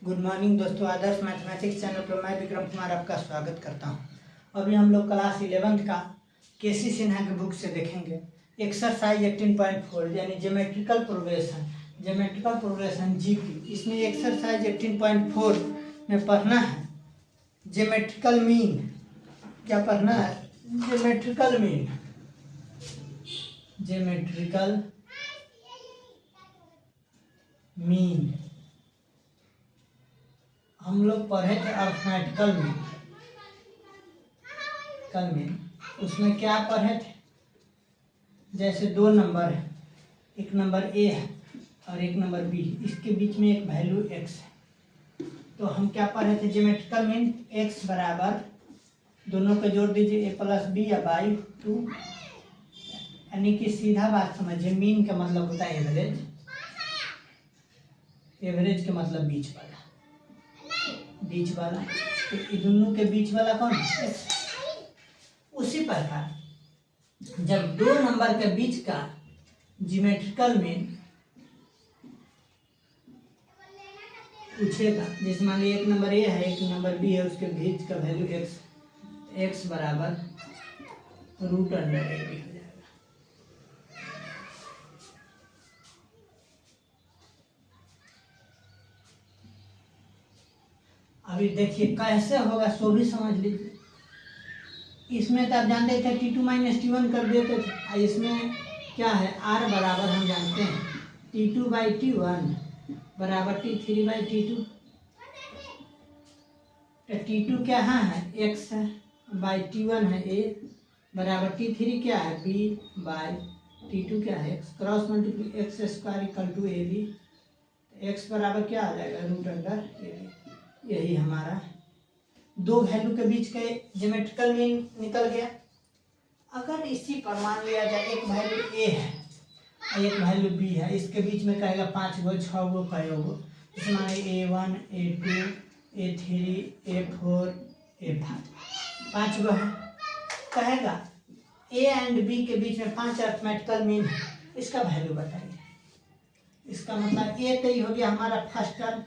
Good morning दोस्तों, आदर्श mathematics channel पर मैं विक्रम कुमार आपका स्वागत करता हूं। अभी हम लोग क्लास 11th का केसी सिन्हा की बुक से देखेंगे एक्सरसाइज 18.4 यानी ज्योमेट्रिकल प्रोग्रेशन जीपी। इसमें एक्सरसाइज 18.4 में पढ़ना है ज्योमेट्रिकल मीन। क्या पढ़ना है? Geometrical mean. हम लोग पढ़े थे अर्थमेटिकल मीन। उसमें क्या पढ़े थे? जैसे दो नंबर है, एक नंबर ए है और एक नंबर बी, इसके बीच में एक वैल्यू एक्स है। तो हम क्या पढ़े थे? ज्योमेट्रिकल मीन एक्स बराबर, दोनों को जोड़ दीजिए, ए प्लस बी या बाई 2। यानी कि सीधा बात समझिए, मीन का मतलब होता है एवरेज का मतलब बीच वाला। तो दोनों के बीच वाला कौन है? उसी प्रकार जब दो नंबर के बीच का ज्योमेट्रिकल मीन पूछेगा, जैसे मान लीजिए एक नंबर ए है एक नंबर बी है, उसके बीच का वैल्यू एक्स बराबर √√a हो जाएगा। अभी देखिए कैसे होगा, सो भी समझ लीजिए। इसमें तो आप जानते थे T2 - T1 कर देते थे। इसमें क्या है? R बराबर हम जानते हैं T2/T1 बराबर T3/T2। तो T2 क्या है? x है, बाई T1 है a बराबर T3 क्या है? b बाई T2 क्या है? x। Cross multiply x² = ab। x बराबर क्या आ जाएगा? √√ab। यही हमारा दो वैल्यू के बीच के ज्योमेट्रिकल मीन निकल गया। अगर इसी पर मान लिया जाए एक वैल्यू ए है और एक वैल्यू बी है, इसके बीच में कहेगा 5 गो 6 गो कहो गो, जैसे मान लीजिए A1 A2 A3 A4 A5 5 गो है। कहेगा ए एंड बी के बीच में 5 अर्थमेटिकल मीन है, इसका वैल्यू बताइए। इसका मतलब ए तो ही हो गया हमारा फर्स्ट टर्म,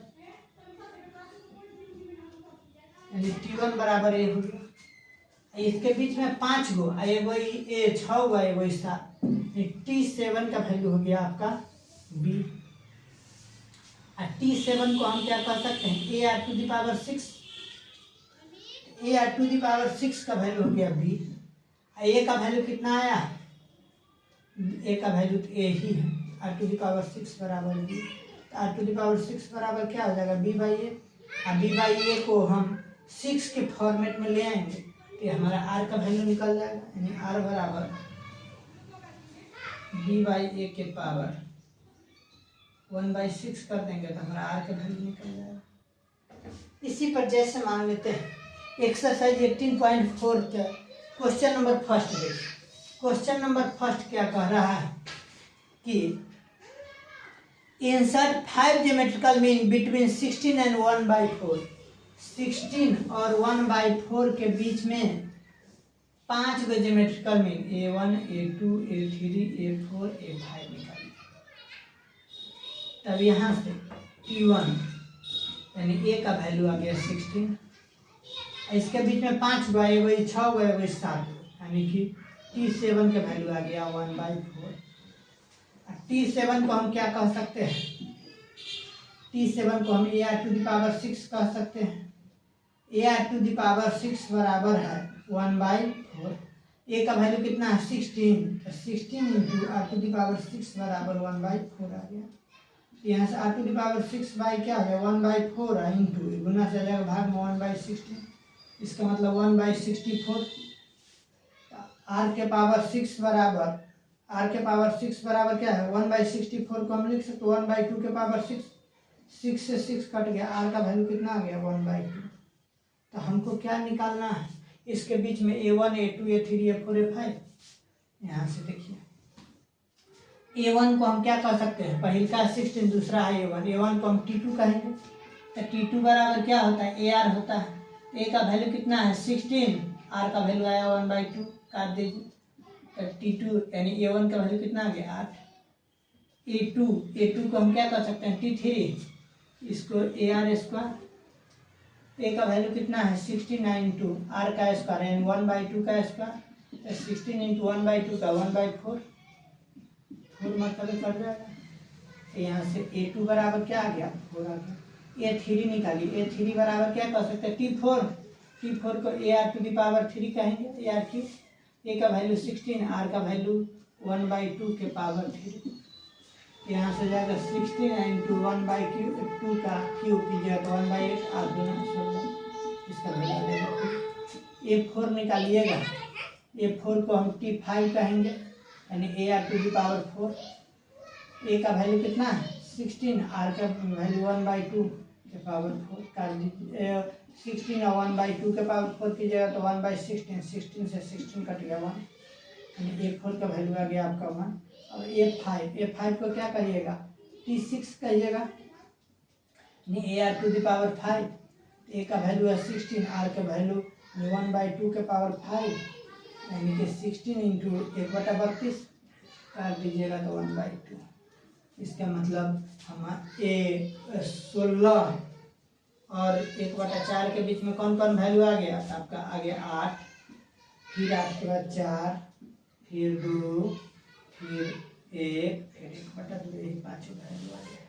यानी T1 बराबर ए हो गया। इसके बीच में 5 गो, एगो ए 6 गो, एगो 7, T7 का वैल्यू हो गया आपका बी। T7 को हम क्या कह सकते हैं? AR⁶ AR⁶ का वैल्यू हो गया बी। ए का वैल्यू कितना आया? ए का वैल्यू तो ए ही है, R⁶ बराबर बी। R⁶ बराबर क्या हो जाएगा? b/a। और b/a को हम 6 के फॉर्मेट में ले आएंगे तो हमारा r का वैल्यू निकल जाएगा, यानी r बराबर b/a के पावर 1/6 कर देंगे तो हमारा r का वैल्यू निकल जाएगा। इसी पर जैसे मान लेते हैं एक्सरसाइज 18.4 का क्वेश्चन नंबर फर्स्ट देखिए। क्वेश्चन नंबर फर्स्ट क्या कह रहा है कि insert 5 geometrical mean between 16 and 1/4। 16 और 1/4 के बीच में 5 गो geometrical mean A1 A2 A3 A4 A5 निकालिए। तब यहाँ से T1 यानी A का वैल्यू आ गया 16, इसके बीच में 5 गो, एगो 6 गो, एगो 7 गो, यानी कि T7 का वैल्यू आ गया 1/4। T7 को हम क्या कह सकते हैं? T7 को हम AR⁶ कह सकते हैं। AR⁶ बराबर है 1/4। ए का वैल्यू कितना है? 16, तो 16 × R⁶ बराबर 1/4 आ गया। यहाँ से R⁶ बाई क्या हो गया? 1/4 इंटू गुना से जाएगा भाग में 1/16, इसका मतलब 1/64। R के पावर 6 बराबर क्या है? 1/64 को हम लिख सकते 1/2 के पावर 6, 6 से 6 कट गया, R का वैल्यू कितना आ गया? 1/2। तो हमको क्या निकालना है? इसके बीच में A1 A2 A3 A4 A5। यहाँ से देखिए A1 को हम क्या कह सकते हैं? पहले का 16, दूसरा है A1 को हम T2 कहेंगे। तो T2 बराबर क्या होता है? AR होता है। A का वैल्यू कितना है? 16, R का वैल्यू आया 1/2, काट दीजिए। तो T2 यानी A1 का वैल्यू कितना आ गया? 8। A2 को हम क्या कर सकते हैं? T3 इसको ए आर स्क्वायर, ए का वैल्यू कितना है 16 इंटू आर का स्क्वायर यानी 1/2 का स्क्वायर, 16 इंटू 1/2 का 1/4, 4 मतलब कट जाएगा। यहाँ से A2 बराबर क्या आ गया 4 आ गया। A3 निकालिए, A3 बराबर क्या कर सकते हैं T4, T4 को AR⁴ कहेंगे, AR3, A का वैल्यू 16, R का वैल्यू 1/2 के पावर 3, यहाँ से जाएगा 16 इंटू 1/2 का क्यूब कीजिएगा तो 1/8, R दूना 16, इसका वैल्यू आ जाएगा। A4 निकालिएगा, A4 को हम T5 कहेंगे यानी AR⁴ ए का वैल्यू कितना है 16, आर का वैल्यू 1/2 के पावर 4 काट दीजिए, 16 और 1/2 के पावर 4 कीजिएगा तो 1/16, 16 से 16 कट गया 1, यानी A4 का वैल्यू आ गया आपका 1। और A5 को क्या करिएगा T6 कहिएगा यानी AR⁵, ए का वैल्यू है 16, आर का वैल्यू 1/2 के पावर 5 यानी कि 16 इंटू 1/32 काट दीजिएगा तो 1/2। इसका मतलब हम 16 और 1/4 के बीच में कौन कौन वैल्यू आ गया, तो आपका आ गया 8, फिर 8 के बाद 4, फिर 2, फिर 1, फिर 1/2, यही 5 वैल्यू आ गया।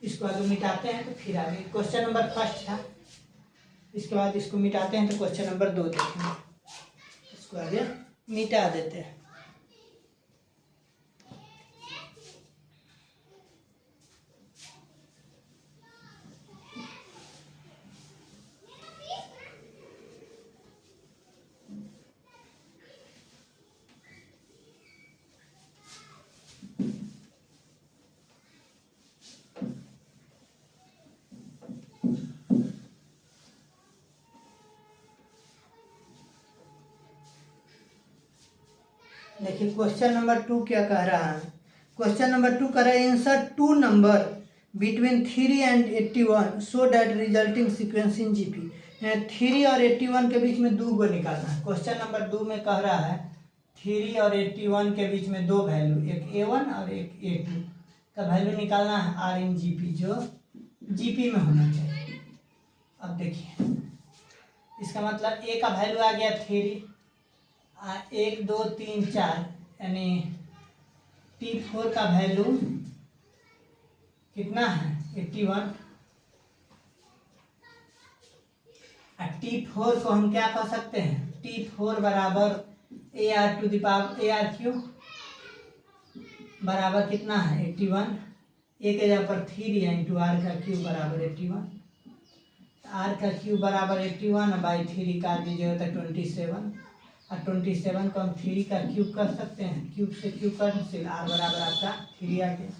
इसको आगे मिटाते हैं तो फिर आगे क्वेश्चन नंबर फर्स्ट था, इसके बाद इसको मिटाते हैं तो क्वेश्चन नंबर 2 देखेंगे, इसको आगे मिटा देते हैं। देखिए क्वेश्चन नंबर 2 क्या कह रहा है, क्वेश्चन नंबर 2 कह रहा है insert 2 number between 3 and 81 so that resulting sequence in GP. 3 और 81 के बीच में 2 को निकालना है। क्वेश्चन नंबर 2 में कह रहा है 3 और 81 के बीच में 2 वैल्यू, एक A1 और एक A2 का वैल्यू निकालना है आर इन जीपी, जो जीपी में होना चाहिए। अब देखिए इसका मतलब ए का वैल्यू आ गया 3, 1 2 3 4 यानी T4 का वैल्यू कितना है 81, T4 को हम क्या कह सकते हैं T4 बराबर AR³ बराबर कितना है 81, ए के जगह पर 3 इंटू आर का क्यूब बराबर 81, आर का क्यूब बराबर 81/3 काट दीजिएगा तो 27, और 27 को हम 3 का क्यूब कर सकते हैं, क्यूब से क्यूब कैंसिल, आर बराबर आपका 3 आ गया।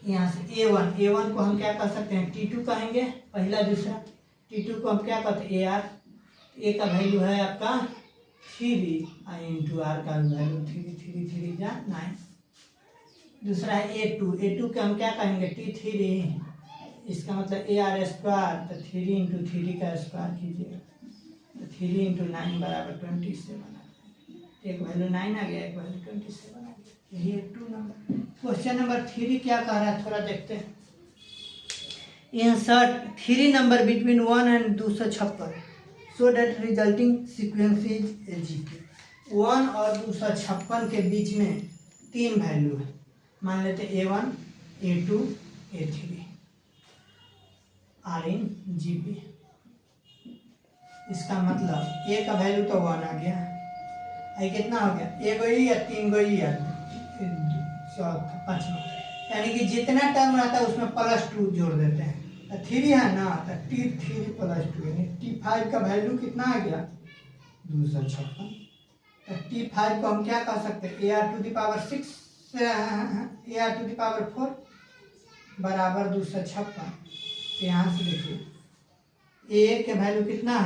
यहाँ से A1 को हम क्या कर सकते हैं T2 कहेंगे, पहला दूसरा, T2 को हम क्या कहते हैं AR, ए का वैल्यू है आपका 3 इंटू आर का वैल्यू 3 जा 9, दूसरा है A2 के हम क्या कहेंगे T3, इसका मतलब AR² तो 3 इंटू 3 का स्क्वायर कीजिएगा तो 3 इंटू 9 बराबर 27 आ गया, एक वैल्यू 9 आ गया, एक वैल्यू 27 आ गया, यही है 2 नंबर। क्वेश्चन नंबर 3 क्या कह रहा है थोड़ा देखते हैं। Insert 3 number between 1 and 256 so that resulting sequence is a GP. 1 और 256 के बीच में 3 वैल्यू है, मान लेते A1 A2 A3 are in GP. इसका मतलब ए का वैल्यू तो 1 आ गया, आई कितना हो गया, एगो ही या 3 गो ही या 5, यानी कि जितना टर्म आता है उसमें +2 जोड़ देते हैं, 3 है ना तो T3 +2 यानी T5 का वैल्यू कितना आ गया 256, तो T5 को हम क्या कह सकते हैं AR⁴ AR⁴ बराबर 256। यहाँ से देखिए ए के वैल्यू कितना है